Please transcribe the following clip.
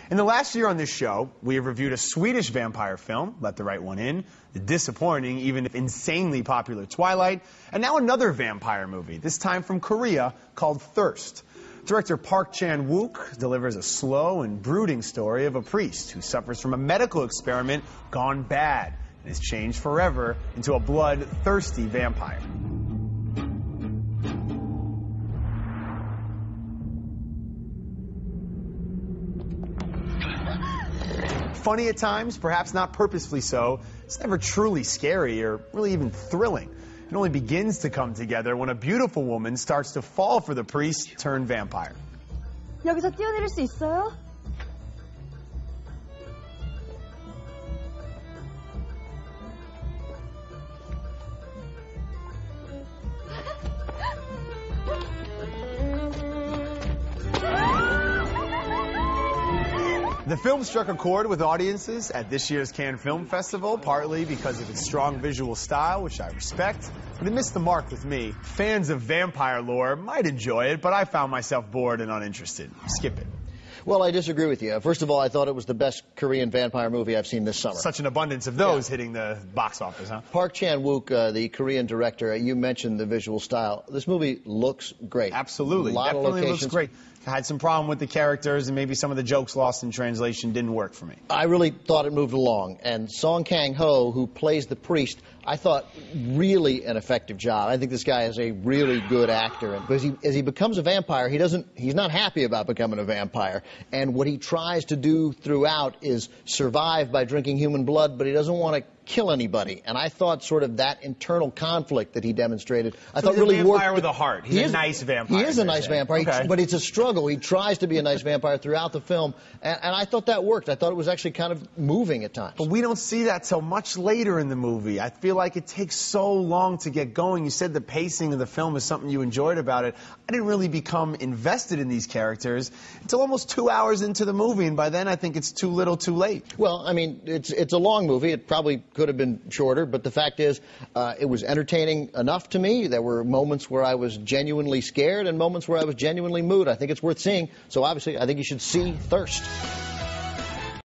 In the last year on this show, we have reviewed a Swedish vampire film, Let the Right One In, the disappointing, even if insanely popular Twilight, and now another vampire movie, this time from Korea, called Thirst. Director Park Chan-wook delivers a slow and brooding story of a priest who suffers from a medical experiment gone bad and is changed forever into a blood-thirsty vampire. Funny at times, perhaps not purposefully so, it's never truly scary or really even thrilling. It only begins to come together when a beautiful woman starts to fall for the priest turned vampire. 여기서 뛰어내릴 수 있어요? The film struck a chord with audiences at this year's Cannes Film Festival, partly because of its strong visual style, which I respect, but it missed the mark with me. Fans of vampire lore might enjoy it, but I found myself bored and uninterested. Skip it. Well, I disagree with you. First of all, I thought it was the best Korean vampire movie I've seen this summer. Such an abundance of those hitting the box office, huh? Park Chan-wook, the Korean director, you mentioned the visual style. This movie looks great. Absolutely. Definitely looks great. I had some problem with the characters, and maybe some of the jokes lost in translation didn't work for me. I really thought it moved along. And Song Kang-ho, who plays the priest, I thought really an effective job. I think this guy is a really good actor. And because as he becomes a vampire, he's not happy about becoming a vampire. And what he tries to do throughout is survive by drinking human blood, but he doesn't want to kill anybody. And I thought sort of that internal conflict that he demonstrated, I thought really worked. He's a vampire with a heart. He's a nice vampire. He is a nice vampire, okay. But it's a struggle. He tries to be a nice vampire throughout the film, and I thought that worked. I thought it was actually kind of moving at times. But we don't see that till much later in the movie. I feel like it takes so long to get going. You said the pacing of the film is something you enjoyed about it. I didn't really become invested in these characters until almost 2 hours into the movie, and by then I think it's too little too late. Well, I mean, it's a long movie. It probably could have been shorter, but the fact is, it was entertaining enough to me. There were moments where I was genuinely scared and moments where I was genuinely moved. I think it's worth seeing. So obviously, I think you should see Thirst.